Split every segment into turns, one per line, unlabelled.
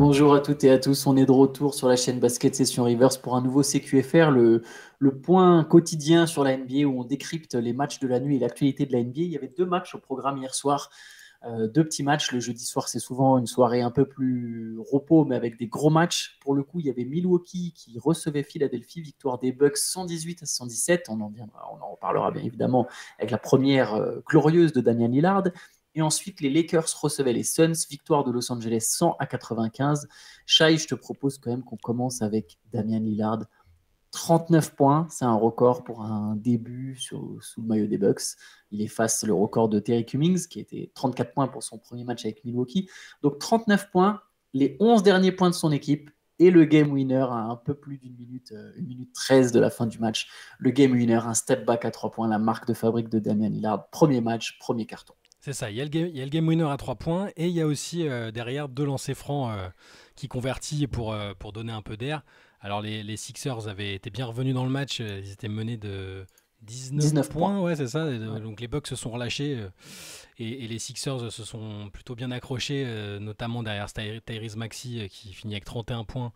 Bonjour à toutes et à tous, on est de retour sur la chaîne Basket Session Rivers pour un nouveau CQFR, le point quotidien sur la NBA où on décrypte les matchs de la nuit et l'actualité de la NBA. Il y avait deux matchs au programme hier soir, deux petits matchs. Le jeudi soir, c'est souvent une soirée un peu plus repos, mais avec des gros matchs. Pour le coup, il y avait Milwaukee qui recevait Philadelphie, victoire des Bucks 118-117. On en reparlera bien évidemment avec la première glorieuse de Damian Lillard. Et ensuite, les Lakers recevaient les Suns, victoire de Los Angeles 100-95. Shai, je te propose quand même qu'on commence avec Damian Lillard. 39 points, c'est un record pour un début sous le maillot des Bucks. Il efface le record de Terry Cummings, qui était 34 points pour son premier match avec Milwaukee. Donc 39 points, les 11 derniers points de son équipe et le game winner à un peu plus d'une minute, 1 minute 13 de la fin du match. Le game winner, un step back à 3 points, la marque de fabrique de Damian Lillard. Premier match, premier carton.
C'est ça, il y a le game winner à 3 points et il y a aussi derrière deux lancers francs qui convertit pour donner un peu d'air. Alors les Sixers avaient été bien revenus dans le match, ils étaient menés de 19
19 points.
points, ouais c'est ça,
Ouais.
donc les Bucks se sont relâchés et les Sixers se sont plutôt bien accrochés, notamment derrière Tyrese Maxey qui finit avec 31 points.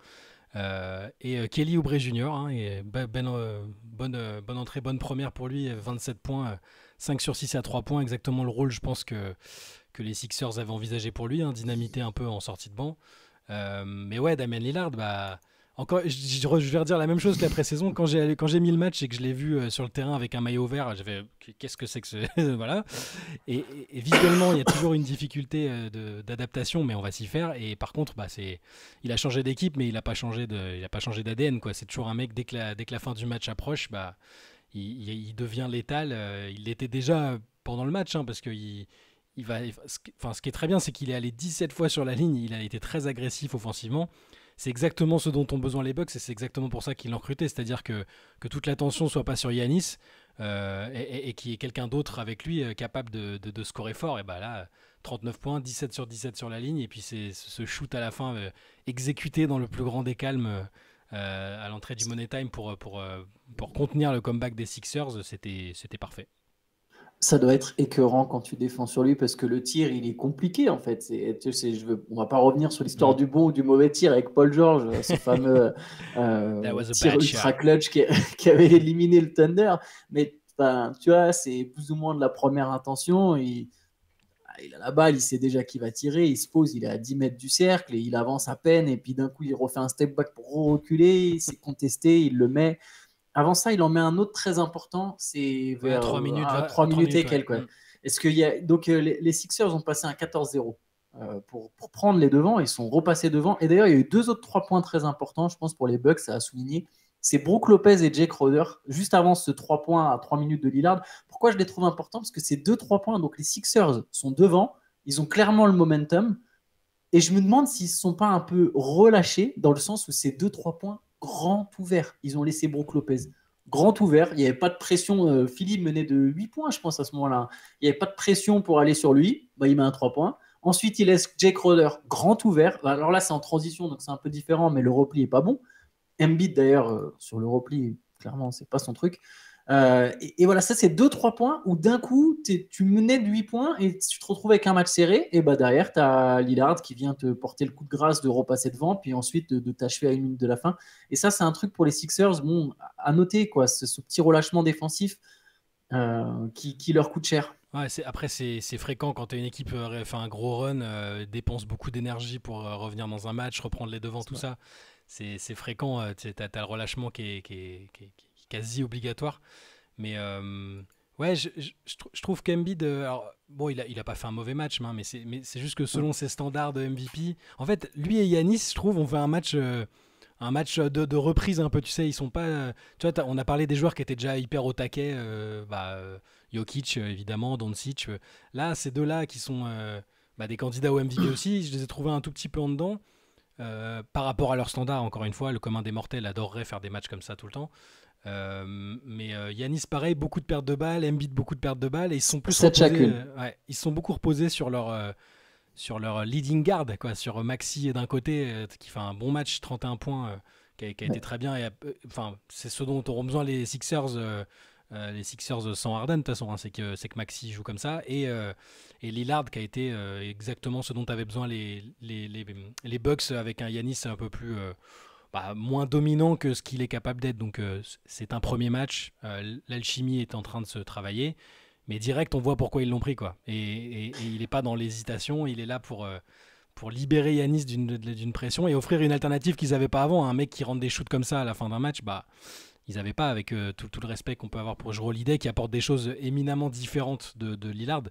Et Kelly Oubre Jr. Et bonne entrée, bonne première pour lui, 27 points, 5 sur 6 à 3 points, exactement le rôle je pense que les Sixers avaient envisagé pour lui, dynamité un peu en sortie de banc. Mais ouais, Damian Lillard, bah, encore, je vais redire la même chose que la pré-saison. Quand j'ai mis le match et que je l'ai vu sur le terrain avec un maillot vert, j'avais qu'est-ce que c'est que ce. Voilà. Et visuellement, il y a toujours une difficulté d'adaptation, mais on va s'y faire. Et par contre, bah, il a changé d'équipe, mais il a pas changé d'ADN, quoi. C'est toujours un mec, dès que la fin du match approche, bah, il devient létal. Il l'était déjà pendant le match, parce que ce qui est très bien, c'est qu'il est allé 17 fois sur la ligne. Il a été très agressif offensivement. C'est exactement ce dont ont besoin les Bucks et c'est exactement pour ça qu'ils l'ont recruté. C'est-à-dire que toute l'attention soit pas sur Yanis et qu'il y ait quelqu'un d'autre avec lui capable de scorer fort. Et bah là, 39 points, 17 sur 17 sur la ligne. Et puis c'est ce shoot à la fin exécuté dans le plus grand des calmes à l'entrée du Money Time pour contenir le comeback des Sixers. C'était parfait.
Ça doit être écœurant quand tu défends sur lui parce que le tir, il est compliqué en fait. On va pas revenir sur l'histoire
Mm.
du bon ou du mauvais tir avec Paul George, ce fameux
That was a
tir
bad
ultra
shot.
clutch qui avait éliminé le Thunder. Mais enfin, tu vois, c'est plus ou moins de la première intention. Il a la balle, il sait déjà qu'il va tirer, il se pose, il est à 10 mètres du cercle et il avance à peine. Et puis d'un coup, il refait un step back pour reculer, il s'est contesté, il le met. Avant ça, il en met un autre très important, c'est
Ouais, à
vers
3 minutes,
3
3
minutes et
minutes, ouais.
quelques. Ouais. Est-ce qu'il y a... Donc, les Sixers ont passé un 14-0 pour prendre les devants. Ils sont repassés devant. Et d'ailleurs, il y a eu deux autres 3 points très importants, je pense, pour les Bucks, ça a souligné. C'est Brook Lopez et Jake Crowder, juste avant ce 3 points à 3 minutes de Lillard. Pourquoi je les trouve importants? Parce que ces deux 3 points, donc les Sixers sont devant, ils ont clairement le momentum. Et je me demande s'ils ne se sont pas un peu relâchés dans le sens où ces deux trois points grand ouvert. Ils ont laissé Brook Lopez grand ouvert. Il n'y avait pas de pression. Philippe menait de 8 points, je pense, à ce moment-là. Il n'y avait pas de pression pour aller sur lui. Bah, il met un 3 points. Ensuite, il laisse Jake Roder grand ouvert. Alors là, c'est en transition, donc c'est un peu différent, mais le repli n'est pas bon. Embiid, d'ailleurs, sur le repli, clairement, c'est pas son truc. Et voilà, ça, c'est deux trois points où d'un coup, tu menais de 8 points et tu te retrouves avec un match serré. Et bah derrière, tu as Lillard qui vient te porter le coup de grâce de repasser devant, puis ensuite de t'achever à 1 minute de la fin. Et ça, c'est un truc pour les Sixers, bon, à noter, quoi, ce petit relâchement défensif qui leur coûte cher.
Ouais, après, c'est fréquent quand une équipe fait un gros run, dépense beaucoup d'énergie pour revenir dans un match, reprendre les devants, tout ça. C'est fréquent, t'as le relâchement qui est quasi obligatoire. Mais ouais, je trouve qu'Embiid, alors, bon, il a pas fait un mauvais match, mais c'est juste que selon ses standards de MVP, en fait, lui et Yanis, je trouve, ont fait un match de reprise un peu, tu sais, ils sont pas. Tu vois, on a parlé des joueurs qui étaient déjà hyper au taquet, Jokic évidemment, Doncic. Là, ces deux-là qui sont des candidats au MVP aussi, je les ai trouvés un tout petit peu en dedans. Par rapport à leur standard, encore une fois, le commun des mortels adorerait faire des matchs comme ça tout le temps. Mais Yanis, pareil, beaucoup de pertes de balles, Embiid, beaucoup de pertes de balles, et ils se sont plus
7
reposés,
chacune.
ouais, ils se sont beaucoup reposés sur leur leading guard, quoi, sur Maxi d'un côté, qui fait un bon match, 31 points, qui a été
Ouais.
très bien. Et, enfin, c'est ce dont auront besoin les Sixers les Sixers sans Harden de toute façon, hein, c'est que Maxey joue comme ça et Lillard qui a été exactement ce dont avaient besoin les Bucks avec un Giannis un peu plus moins dominant que ce qu'il est capable d'être. Donc c'est un premier match, l'alchimie est en train de se travailler, mais direct on voit pourquoi ils l'ont pris quoi. Et il n'est pas dans l'hésitation, il est là pour libérer Yanis d'une pression et offrir une alternative qu'ils n'avaient pas avant. Un mec qui rentre des shoots comme ça à la fin d'un match, ils n'avaient pas, avec tout le respect qu'on peut avoir pour Jrue Holiday, qui apporte des choses éminemment différentes de Lillard.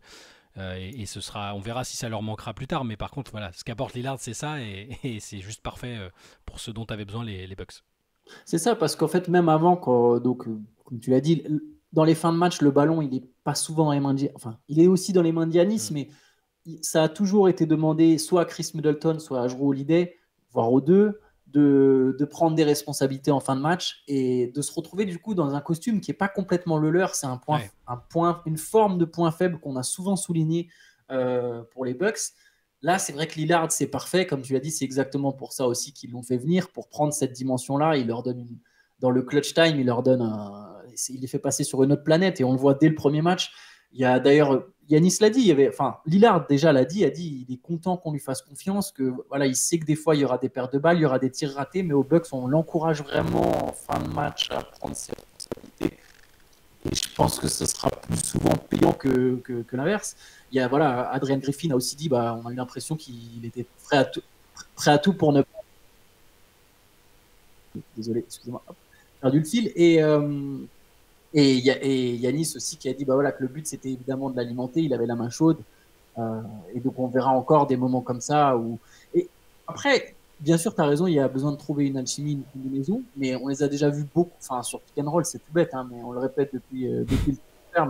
Et on verra si ça leur manquera plus tard. Mais par contre, voilà, ce qu'apporte Lillard, c'est ça, et c'est juste parfait pour ce dont avaient besoin les Bucks.
C'est ça, parce qu'en fait, même avant, comme tu l'as dit, dans les fins de match, le ballon, il n'est pas souvent dans les mains de enfin, il est aussi dans les mains de Giannis, mais ça a toujours été demandé soit à Chris Middleton, soit à Jrue Holiday, voire aux deux, de prendre des responsabilités en fin de match et de se retrouver du coup dans un costume qui n'est pas complètement le leur. C'est une forme de point faible qu'on a souvent souligné pour les Bucks. Là, c'est vrai que Lillard, c'est parfait. Comme tu l'as dit, c'est exactement pour ça aussi qu'ils l'ont fait venir, pour prendre cette dimension-là. Il leur donne dans le clutch time, il les fait passer sur une autre planète et on le voit dès le premier match. Il y a d'ailleurs, Yanis l'a dit, Lillard déjà l'a dit, il est content qu'on lui fasse confiance, que voilà, il sait que des fois il y aura des pertes de balles, il y aura des tirs ratés, mais aux Bucks on l'encourage vraiment en fin de match à prendre ses responsabilités. Et je pense que ce sera plus souvent payant que l'inverse. Il y a Adrian Griffin a aussi dit, on a eu l'impression qu'il était prêt à tout pour ne pas. Désolé, excusez-moi, perdu le fil et Yanis aussi qui a dit que le but c'était évidemment de l'alimenter, il avait la main chaude et donc on verra encore des moments comme ça et après bien sûr tu as raison, il y a besoin de trouver une alchimie, une combinaison, mais on les a déjà vus beaucoup, sur pick and roll c'est tout bête mais on le répète depuis le début,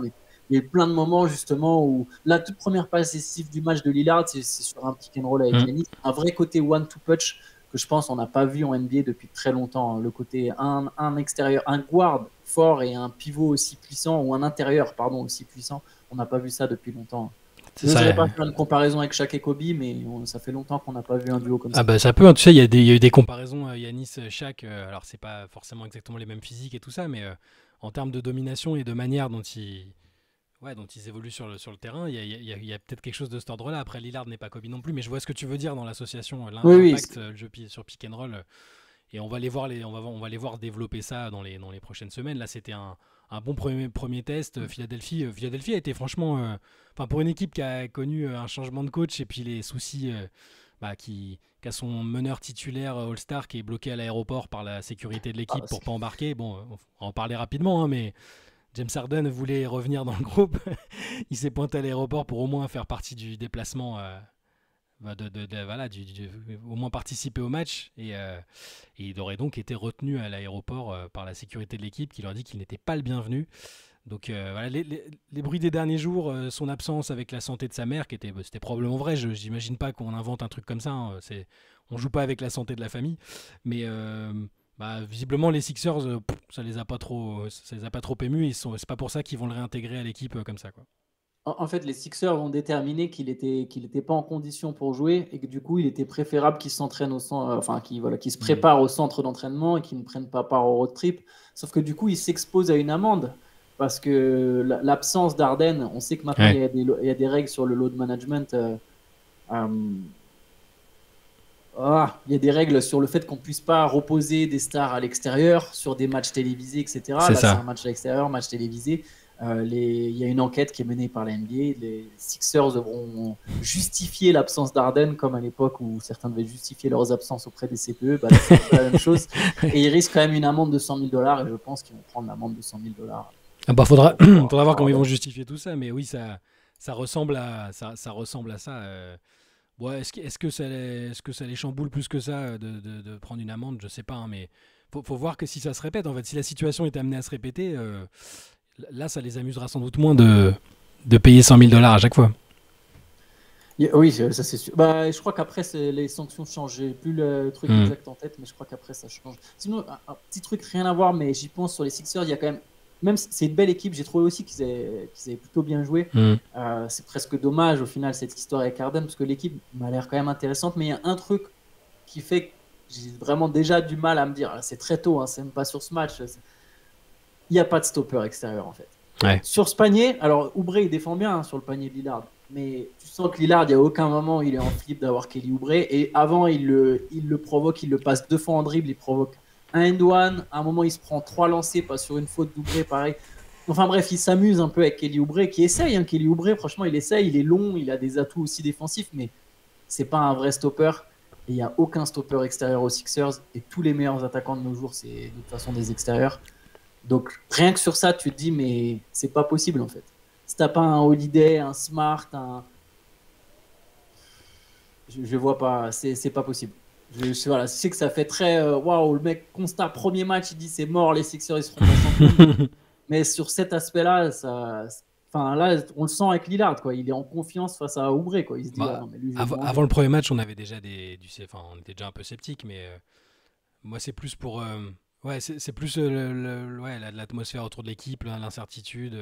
mais il y a eu plein de moments justement où la toute première passe décisive du match de Lillard c'est sur un pick and roll avec Yanis, un vrai côté one-two punch que je pense on n'a pas vu en NBA depuis très longtemps, le côté un extérieur, un guard fort et un pivot aussi puissant, ou un intérieur aussi puissant, on n'a pas vu ça depuis longtemps. Je ne saurais pas faire une comparaison avec Shaq et Kobe, mais ça fait longtemps qu'on n'a pas vu un duo comme ça.
Ça peut, tu sais, il y a eu des comparaisons Yanis-Shaq, alors c'est pas forcément exactement les mêmes physiques et tout ça, mais en termes de domination et de manière dont ils évoluent sur le terrain, il y a peut-être quelque chose de cet ordre-là. Après, Lillard n'est pas Kobe non plus, mais je vois ce que tu veux dire dans l'association, l'impact, le jeu sur pick and roll. Et on va les voir développer ça dans les prochaines semaines. Là, c'était un bon premier test. Philadelphie a été franchement, pour une équipe qui a connu un changement de coach et puis les soucis, qui a son meneur titulaire All-Star qui est bloqué à l'aéroport par la sécurité de l'équipe pour pas embarquer. Bon, on va en parler rapidement, mais James Harden voulait revenir dans le groupe. Il s'est pointé à l'aéroport pour au moins faire partie du déplacement. Au moins participer au match et il aurait donc été retenu à l'aéroport par la sécurité de l'équipe qui leur dit qu'il n'était pas le bienvenu. Donc les bruits des derniers jours, son absence avec la santé de sa mère, c'était probablement vrai. J'imagine pas qu'on invente un truc comme ça. On joue pas avec la santé de la famille, mais visiblement les Sixers, ça les a pas trop émus. C'est pas pour ça qu'ils vont le réintégrer à l'équipe comme ça, quoi.
En fait, les Sixers ont déterminé qu'il était pas en condition pour jouer et que du coup, il était préférable qu'il s'entraîne qu'il se prépare au centre d'entraînement et qu'il ne prenne pas part au road trip. Sauf que du coup, il s'expose à une amende parce que l'absence d'Harden, on sait que maintenant il y a des règles sur le load management. Il y a des règles sur le fait qu'on puisse pas reposer des stars à l'extérieur sur des matchs télévisés, etc. C'est un match à l'extérieur, match télévisé. Il y a une enquête qui est menée par la NBA. Les Sixers devront justifier l'absence d'Harden comme à l'époque où certains devaient justifier leurs absences auprès des CPE. C'est la même chose. Et ils risquent quand même une amende de $100 000 et je pense qu'ils vont prendre l'amende de $100 000.
Faudra voir comment ils vont justifier tout ça, mais oui, ça ressemble à ça. Est-ce que ça les chamboule plus que ça de prendre une amende? Je sais pas, mais faut voir que si ça se répète, en fait, si la situation est amenée à se répéter. Là, ça les amusera sans doute moins de payer $100 000 à chaque fois.
Oui, ça c'est sûr. Je crois qu'après, les sanctions changent. J'ai plus le truc exact en tête, mais je crois qu'après, ça change. Sinon, un petit truc, rien à voir, mais j'y pense sur les Sixers, il y a quand même si c'est une belle équipe, j'ai trouvé aussi qu'ils avaient plutôt bien joué. C'est presque dommage, au final, cette histoire avec Harden, parce que l'équipe m'a l'air quand même intéressante, mais il y a un truc qui fait que j'ai vraiment déjà du mal à me dire, c'est très tôt, c'est même pas sur ce match. il n'y a pas de stopper extérieur en fait.
Ouais.
Sur ce panier, alors Oubre il défend bien sur le panier de Lillard, mais tu sens que Lillard, il n'y a aucun moment il est en flip d'avoir Kelly Oubre, et avant il le provoque, il le passe 2 fois en dribble, il provoque un end-one, à un moment il se prend 3 lancers, pas sur une faute d'Oubre, pareil. Enfin bref, il s'amuse un peu avec Kelly Oubre, qui essaye, hein, Kelly Oubre, franchement il essaye, il est long, il a des atouts aussi défensifs, mais c'est pas un vrai stopper. Et il n'y a aucun stopper extérieur aux Sixers, et tous les meilleurs attaquants de nos jours, c'est de toute façon des extérieurs. Donc rien que sur ça, tu te dis, mais c'est pas possible en fait. Si t'as pas un Holiday, un Smart, je vois pas, c'est pas possible. Voilà, je sais que ça fait très waouh, le mec constat, premier match, il dit c'est mort, les Sixers ils seront pas champions. Mais sur cet aspect-là, enfin là, on le sent avec Lillard, quoi. Il est en confiance face à Oubre, quoi. Il se dit,
Bah,
ah, non, mais lui,
avant le premier match, on avait déjà on était déjà un peu sceptique, mais moi c'est plus pour ouais, c'est plus ouais, l'atmosphère autour de l'équipe, l'incertitude.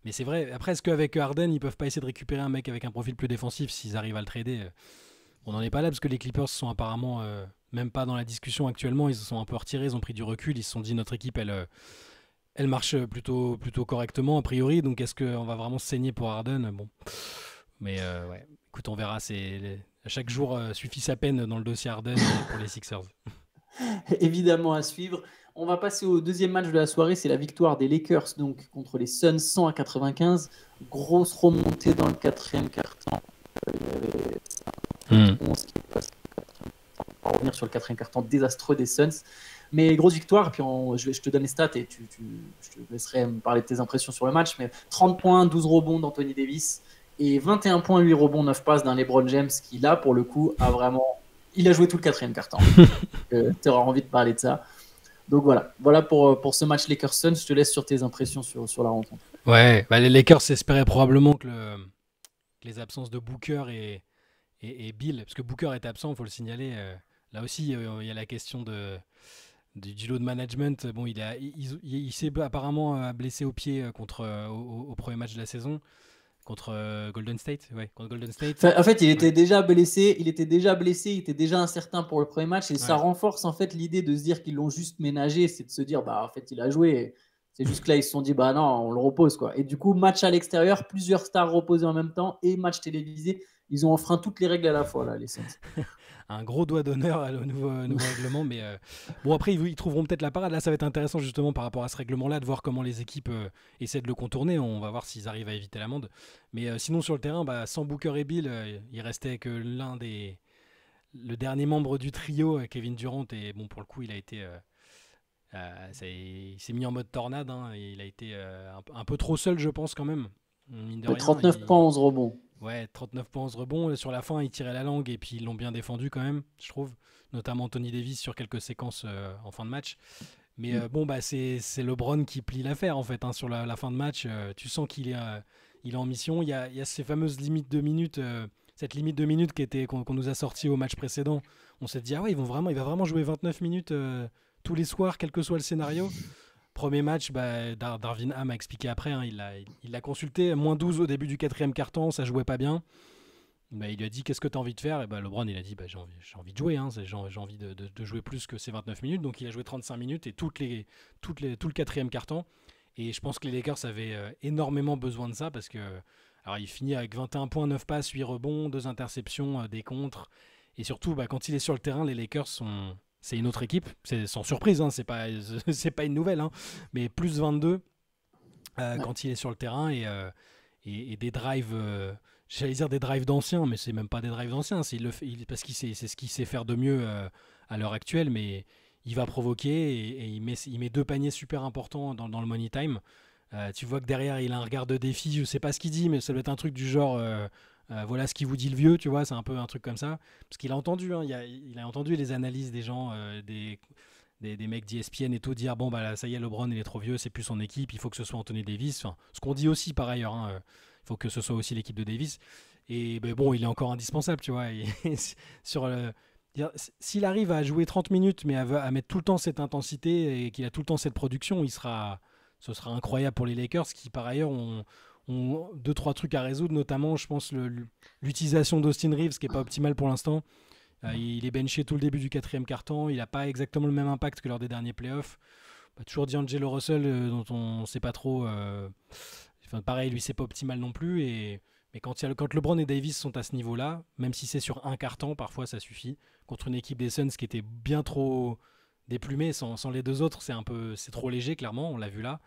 Mais c'est vrai. Après, est-ce qu'avec Harden, ils peuvent pas essayer de récupérer un mec avec un profil plus défensif s'ils arrivent à le trader? On n'en est pas là parce que les Clippers sont apparemment même pas dans la discussion actuellement. Ils se sont un peu retirés, ils ont pris du recul. Ils se sont dit notre équipe, elle marche plutôt correctement a priori. Donc est-ce qu'on va vraiment se saigner pour Harden? Bon, mais ouais. Écoute, on verra. Chaque jour suffit sa peine dans le dossier Harden pour les Sixers.
Évidemment à suivre. On va passer au deuxième match de la soirée, c'est la victoire des Lakers donc contre les Suns 100-95. Grosse remontée dans le quatrième quart-temps. Il y avait 11 qui est passé. On va revenir sur le quatrième quart-temps désastreux des Suns. Mais grosse victoire, puis je te donne les stats et je te laisserai me parler de tes impressions sur le match. Mais 30 points, 12 rebonds d'Anthony Davis et 21 points, 8 rebonds, 9 passes d'un LeBron James qui, là, pour le coup, il a joué tout le quatrième quart-temps. Tu auras envie de parler de ça. Donc voilà pour ce match Lakers-Suns. Je te laisse sur tes impressions sur la rencontre.
Ouais, bah les Lakers espéraient probablement que les absences de Booker et Bill, parce que Booker est absent, il faut le signaler. Là aussi, il y a la question du lot de management. Bon, il s'est apparemment blessé au pied au premier match de la saison contre Golden State. Ouais, contre Golden State.
Enfin, en fait, il était déjà blessé, il était déjà incertain pour le premier match, et ça renforce en fait l'idée de se dire qu'ils l'ont juste ménagé, c'est de se dire bah en fait il a joué. C'est juste que là ils se sont dit bah non, on le repose quoi. Et du coup, match à l'extérieur, plusieurs stars reposées en même temps et match télévisé, ils ont enfreint toutes les règles à la fois là, les Suns.
Un gros doigt d'honneur au nouveau règlement, mais bon après ils trouveront peut-être la parade. Là ça va être intéressant justement par rapport à ce règlement-là de voir comment les équipes essaient de le contourner. On va voir s'ils arrivent à éviter l'amende. Mais sinon sur le terrain, sans Booker et Bill, il restait que le dernier membre du trio, Kevin Durant, et bon pour le coup il a été il s'est mis en mode tornade, hein, et il a été un peu trop seul je pense quand même. Mine de rien,
39 points, 11 rebonds.
Ouais, 39 points, 11 rebonds. Sur la fin, ils tiraient la langue et puis ils l'ont bien défendu quand même, je trouve. Notamment Tony Davis sur quelques séquences en fin de match. Mais c'est LeBron qui plie l'affaire en fait, hein, sur la fin de match. Tu sens qu'il est en mission. Il y a ces fameuses limites de minutes. Cette limite de minutes qu'on nous a sorti au match précédent. On s'est dit, ah ouais, il va vraiment jouer 29 minutes tous les soirs, quel que soit le scénario. Premier match, Darvin Ham a expliqué après, hein, il l'a consulté, moins 12 au début du quatrième quart-temps, ça jouait pas bien. Il lui a dit qu'est-ce que tu as envie de faire, et LeBron il a dit j'ai envie de jouer, hein, j'ai envie de jouer plus que ces 29 minutes, donc il a joué 35 minutes et tout le quatrième quart-temps. Et je pense que les Lakers avaient énormément besoin de ça parce que alors il finit avec 21 points, 9 passes, 8 rebonds, 2 interceptions, des contres, et surtout quand il est sur le terrain, les Lakers c'est une autre équipe, c'est sans surprise, hein, c'est pas une nouvelle, hein, mais plus 22 quand il est sur le terrain et des drives, j'allais dire des drives d'anciens, mais c'est même pas des drives d'anciens, parce c'est ce qu'il sait faire de mieux à l'heure actuelle, mais il va provoquer et il met 2 paniers super importants dans le money time. Tu vois que derrière il a un regard de défi, je sais pas ce qu'il dit, mais ça doit être un truc du genre voilà ce qu'il vous dit le vieux, tu vois, c'est un peu un truc comme ça. Parce qu'il a entendu, hein, il a entendu les analyses des gens, des mecs d'ESPN et tout, dire bon, bah là, ça y est, LeBron, il est trop vieux, c'est plus son équipe, il faut que ce soit Anthony Davis. Enfin, ce qu'on dit aussi par ailleurs, hein, il faut que ce soit aussi l'équipe de Davis. Et bon, il est encore indispensable, tu vois. S'il arrive à jouer 30 minutes, mais à mettre tout le temps cette intensité et qu'il a tout le temps cette production, ce sera incroyable pour les Lakers qui, par ailleurs, ont 2-3 trucs à résoudre, notamment je pense l'utilisation d'Austin Reeves qui n'est pas optimale pour l'instant. Il est benché tout le début du quatrième quart-temps, il n'a pas exactement le même impact que lors des derniers playoffs. toujours D'Angelo Russell, dont on ne sait pas trop. Pareil, lui, c'est pas optimal non plus. Mais quand LeBron et Davis sont à ce niveau-là, même si c'est sur un carton, parfois ça suffit. Contre une équipe des Suns qui était bien trop déplumée, sans les deux autres, c'est trop léger, clairement, on l'a vu là.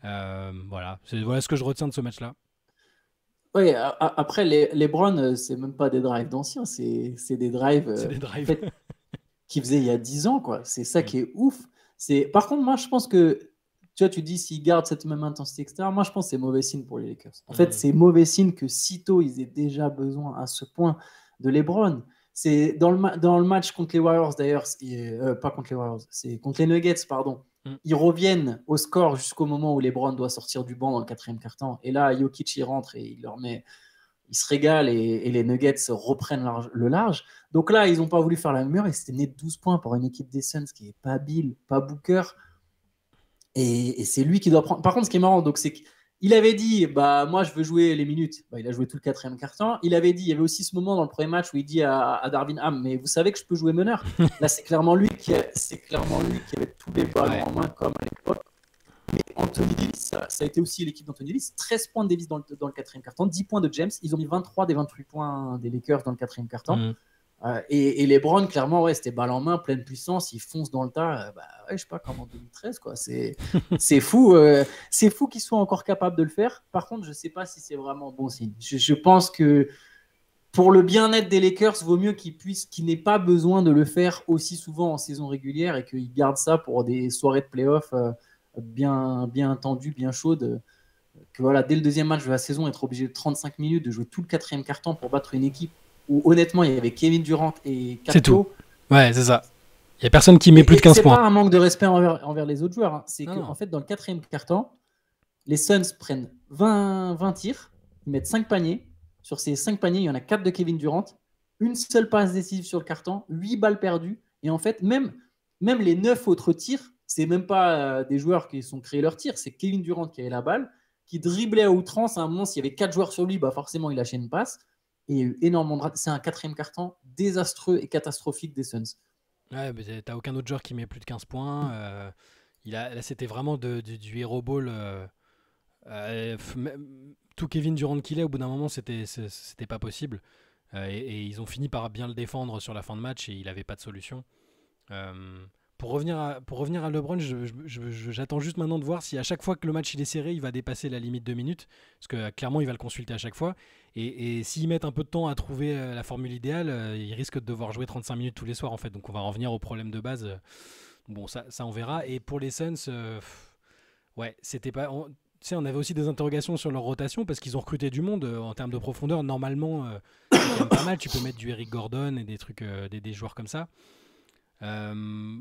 Voilà ce que je retiens de ce match-là.
Oui, après, les Browns, c'est même pas des drives d'anciens, c'est des drives
C'est des
en
drives.
fait, qu'ils faisaient il y a 10 ans, quoi. C'est ça
Mm.
qui est ouf. Par contre, moi, je pense que, tu vois, tu dis s'ils gardent cette même intensité, etc. Moi, je pense que c'est mauvais signe pour les Lakers. En fait,
Mm.
c'est mauvais signe que sitôt ils aient déjà besoin à ce point de LeBron. C'est dans le match contre les Warriors, d'ailleurs, pas contre les Warriors, c'est contre les Nuggets, pardon.
Mm.
Ils reviennent au score jusqu'au moment où LeBron doit sortir du banc dans le quatrième quart-temps. Et là, Jokic, il rentre et il se régale et les Nuggets reprennent le large. Donc là, ils n'ont pas voulu faire la même heure et c'était né de 12 points pour une équipe des Suns qui n'est pas Bill, pas Booker. Et c'est lui qui doit prendre. Par contre, ce qui est marrant, donc, c'est qu'il avait dit bah, moi, je veux jouer les minutes. Bah, il a joué tout le quatrième quart-temps. Il avait dit il y avait aussi ce moment dans le premier match où il dit à Darvin Ham mais vous savez que je peux jouer meneur. Là, c'est clairement lui qui avait tous les ballons
Ouais.
en main comme à l'époque. Mais Anthony Davis, ça a été aussi l'équipe d'Anthony Davis. 13 points de Davis dans le quatrième quart-temps, 10 points de James. Ils ont mis 23 des 28 points des Lakers dans le quatrième quart-temps.
Mm.
Et les Browns, clairement, ouais, c'était balle en main, pleine puissance. Ils foncent dans le tas. Ouais, je sais pas, comme en 2013. Quoi. C'est fou. C'est fou qu'ils soient encore capables de le faire. Par contre, je sais pas si c'est vraiment bon signe. Je pense que pour le bien-être des Lakers, vaut mieux qu'ils n'aient pas besoin de le faire aussi souvent en saison régulière et qu'ils gardent ça pour des soirées de playoff bien tendues, bien chaudes. Que voilà, dès le deuxième match de la saison, être obligé de 35 minutes, de jouer tout le quatrième quart-temps pour battre une équipe où honnêtement il y avait Kevin Durant et
C'est tout.
Capito.
Ouais, c'est ça. Il n'y a personne qui met plus de 15
C'est
points.
pas un manque de respect envers les autres joueurs. Hein. C'est
Non,
qu'en
non.
fait, dans le quatrième quart-temps, les Suns prennent 20 tirs, ils mettent 5 paniers. Sur ces 5 paniers, il y en a 4 de Kevin Durant, une seule passe décisive sur le carton, 8 balles perdues. Et en fait, même les 9 autres tirs, c'est même pas des joueurs qui sont créés leurs tirs, c'est Kevin Durant qui avait la balle, qui driblait à outrance. À un moment, s'il y avait 4 joueurs sur lui, bah forcément, il lâchait une passe. Et il y a eu énormément de... C'est un quatrième quart-temps désastreux et catastrophique des Suns.
Ouais, mais t'as aucun autre joueur qui met plus de 15 points. Là, c'était vraiment du hero ball. Tout Kevin Durant qu'il est, au bout d'un moment, c'était pas possible. Et ils ont fini par bien le défendre sur la fin de match et il avait pas de solution. Euh, pour revenir à LeBron, j'attends juste maintenant de voir si à chaque fois que le match il est serré, il va dépasser la limite 2 minutes. Parce que clairement, il va le consulter à chaque fois. Et s'ils mettent un peu de temps à trouver la formule idéale, ils risquent de devoir jouer 35 minutes tous les soirs en fait. Donc on va revenir au problème de base. Bon, ça on verra. Et pour les Suns, ouais, c'était pas. Tu sais, on avait aussi des interrogations sur leur rotation parce qu'ils ont recruté du monde en termes de profondeur. Normalement, c'est quand même pas mal. Tu peux mettre du Eric Gordon et des trucs, des joueurs comme ça. Euh,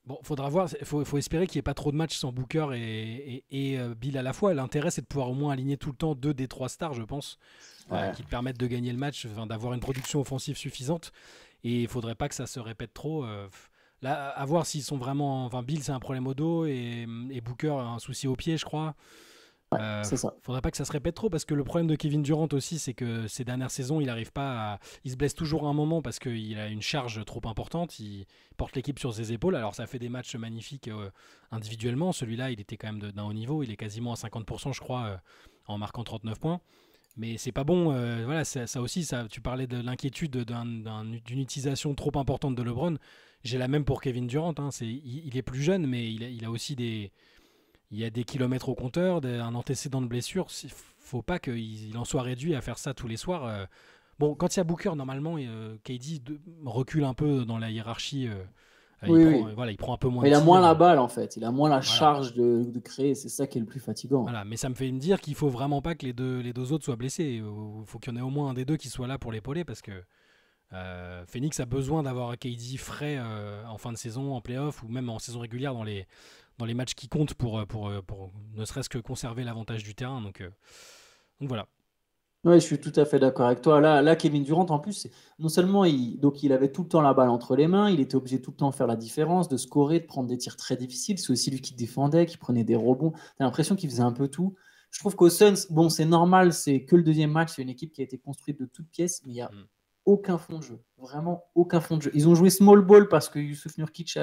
Bon, faudra voir. Faut espérer qu'il n'y ait pas trop de matchs sans Booker et Bill à la fois. L'intérêt, c'est de pouvoir au moins aligner tout le temps 2 des 3 stars, je pense,
Ouais.
qui te permettent de gagner le match, d'avoir une production offensive suffisante. Et il faudrait pas que ça se répète trop. Là, à voir s'ils sont vraiment. Enfin, Bill, c'est un problème au dos et Booker a un souci au pied, je crois.
C'est ça.
Faudrait pas que ça se répète trop parce que le problème de Kevin Durant aussi, c'est que ces dernières saisons, il se blesse toujours à un moment parce qu'il a une charge trop importante. Il porte l'équipe sur ses épaules. Alors ça fait des matchs magnifiques individuellement. Celui-là, il était quand même d'un haut niveau. Il est quasiment à 50%, je crois, en marquant 39 points. Mais c'est pas bon. Voilà, ça aussi, tu parlais de l'inquiétude d'une utilisation trop importante de LeBron. J'ai la même pour Kevin Durant. Hein. Il est plus jeune, mais il a aussi il y a des kilomètres au compteur, un antécédent de blessure. Faut pas qu'il en soit réduit à faire ça tous les soirs. Bon, quand il y a Booker, normalement, KD recule un peu dans la hiérarchie.
Oui, oui.
Voilà, il prend un peu moins
Mais
de
il a moins
tirs.
la balle, en fait. Il a moins la
Voilà.
charge de créer. C'est ça qui est le plus fatigant.
Voilà. Mais ça me fait me dire qu'il faut vraiment pas que les deux autres soient blessés. Il faut qu'il y en ait au moins un des deux qui soit là pour l'épauler parce que Phoenix a besoin d'avoir un KD frais en fin de saison, en playoff ou même en saison régulière dans les matchs qui comptent pour ne serait-ce que conserver l'avantage du terrain. Donc voilà.
Oui, je suis tout à fait d'accord avec toi. Là, Kevin Durant, en plus, non seulement il avait tout le temps la balle entre les mains, il était obligé tout le temps de faire la différence, de scorer, de prendre des tirs très difficiles. C'est aussi lui qui défendait, qui prenait des rebonds. T'as l'impression qu'il faisait un peu tout. Je trouve qu'aux Suns, bon, c'est normal, c'est que le deuxième match, c'est une équipe qui a été construite de toutes pièces, mais il y a
Mm.
aucun fond de jeu. Vraiment aucun fond de jeu. Ils ont joué small ball parce que Yusuf Nurkic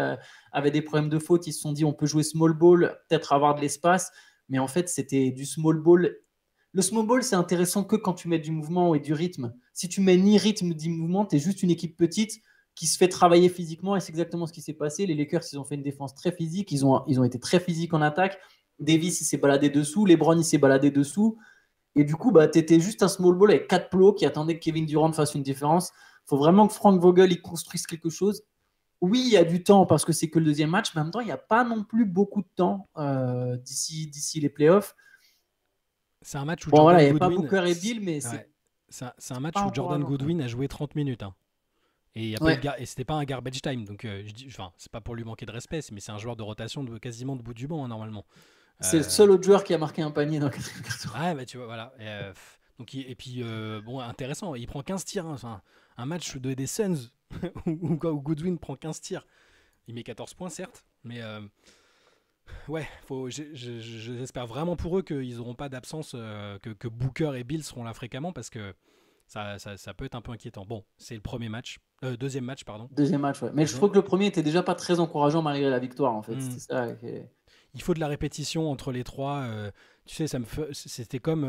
avait des problèmes de faute. Ils se sont dit on peut jouer small ball, peut-être avoir de l'espace. Mais en fait, c'était du small ball. Le small ball, c'est intéressant que quand tu mets du mouvement et du rythme. Si tu mets ni rythme ni mouvement, tu es juste une équipe petite qui se fait travailler physiquement. Et c'est exactement ce qui s'est passé. Les Lakers, ils ont fait une défense très physique. Ils ont été très physiques en attaque. Davis, il s'est baladé dessous. LeBron, il s'est baladé dessous. Et du coup, bah, tu étais juste un small ball avec 4 plots qui attendaient que Kevin Durant fasse une différence. Il faut vraiment que Frank Vogel il construise quelque chose. Oui, il y a du temps parce que c'est que le deuxième match, mais en même temps, il n'y a pas non plus beaucoup de temps d'ici les playoffs.
C'est un match où
Bon, voilà,
Jordan
il n'y a pas
Goodwin.
Booker et Bill, mais c'est
Ouais. C'est un match
pas
où
encore à
Jordan
longtemps.
Goodwin a joué 30 minutes, hein. Et il y a pas eu
Ouais,
de et c'était pas un garbage time. Donc, enfin, c'est pas pour lui manquer de respect, mais c'est un joueur de rotation quasiment de bout du banc, hein, normalement.
c'est le
Euh,
seul autre joueur qui a marqué un panier dans le quatrième carton.
Ouais, bah tu vois, voilà. Donc, et puis, bon, intéressant, il prend 15 tirs, hein. Enfin, un match des Suns où Goodwin prend 15 tirs. Il met 14 points, certes, mais ouais, j'espère vraiment pour eux qu'ils n'auront pas d'absence, que Booker et Bill seront là fréquemment parce que ça peut être un peu inquiétant. Bon, c'est le premier match, deuxième match, pardon.
Deuxième match, ouais. Mais je
Ils ont,
trouve que le premier était déjà pas très encourageant malgré la victoire, en fait.
Hmm.
C'était ça.
Il faut de la répétition entre les trois. Tu sais, c'était comme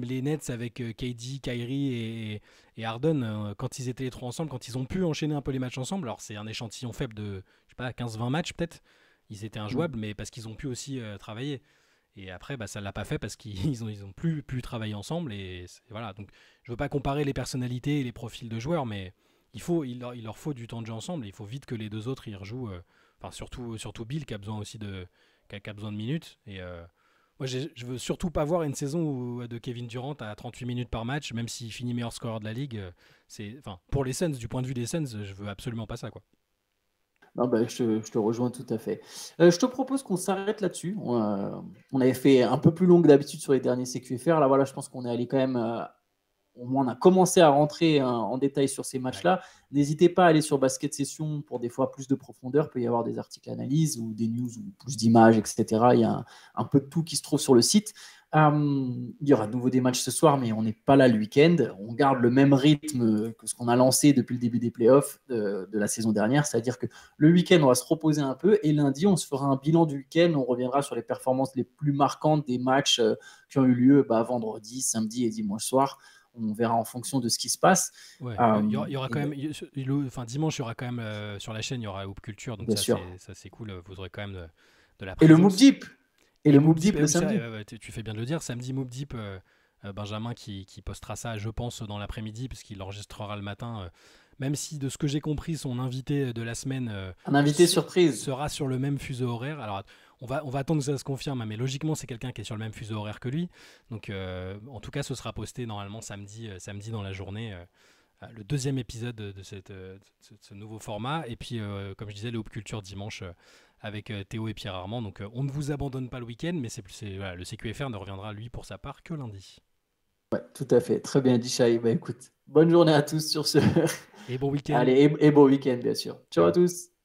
les Nets avec KD, Kyrie et Harden quand ils étaient les trois ensemble, quand ils ont pu enchaîner un peu les matchs ensemble. Alors, c'est un échantillon faible de, je sais pas, 15-20 matchs peut-être. Ils étaient
Mm.
injouables, mais parce qu'ils ont pu aussi travailler. Et après, bah, ça ne l'a pas fait parce qu'ils ont plus pu travailler ensemble. Et voilà. Donc, je veux pas comparer les personnalités et les profils de joueurs, mais il leur faut du temps de jeu ensemble. Et il faut vite que les deux autres y rejouent. Enfin, surtout Bill qui a besoin aussi qui a besoin de minutes. Et moi, je veux surtout pas voir une saison de Kevin Durant à 38 minutes par match, même s'il finit meilleur scoreur de la ligue. Enfin, pour les Suns, du point de vue des Suns, je veux absolument pas ça, quoi.
Non, bah, je te rejoins tout à fait. Je te propose qu'on s'arrête là-dessus. On avait fait un peu plus long que d'habitude sur les derniers CQFR. Là, voilà, je pense qu'on est allé quand même. Au moins, on a commencé à rentrer en détail sur ces
Ouais.
matchs-là. N'hésitez pas à aller sur Basket Session pour des fois plus de profondeur. Il peut y avoir des articles d'analyse ou des news ou plus d'images, etc. Il y a un peu de tout qui se trouve sur le site. Il y aura de nouveau des matchs ce soir, mais on n'est pas là le week-end. On garde le même rythme que ce qu'on a lancé depuis le début des playoffs de la saison dernière, c'est-à-dire que le week-end, on va se reposer un peu et lundi, on se fera un bilan du week-end. On reviendra sur les performances les plus marquantes des matchs qui ont eu lieu vendredi, samedi et dimanche soir. On verra en fonction de ce qui se passe.
Ouais, il y aura quand
Et,
même, enfin dimanche, il y aura quand même sur la chaîne, il y aura Hoop Culture, donc
bien sûr.
ça c'est cool. Vous aurez quand même de la
Et le Moop
présence.
Deep. Et
Et
le
Moop
Moop
Deep,
Deep le
oui,
samedi.
tu fais bien de le dire. Samedi, Moop Deep, Benjamin qui postera ça, je pense, dans l'après-midi, puisqu'il enregistrera le matin. Même si, de ce que j'ai compris, son invité de la semaine
Un invité surprise.
sera sur le même fuseau horaire. Alors, on va attendre que ça se confirme, hein, mais logiquement, c'est quelqu'un qui est sur le même fuseau horaire que lui. Donc, en tout cas, ce sera posté normalement samedi dans la journée. Le deuxième épisode de ce nouveau format. Et puis, comme je disais, le Hoop Culture dimanche avec Théo et Pierre Armand. Donc, on ne vous abandonne pas le week-end, mais voilà, le CQFR ne reviendra, lui, pour sa part, que lundi.
Ouais, tout à fait. Très bien dit, Shai. Bah, écoute, bonne journée à tous sur ce.
Et bon week-end.
Allez, et bon week-end, bien sûr. Ciao à
Ciao.
tous.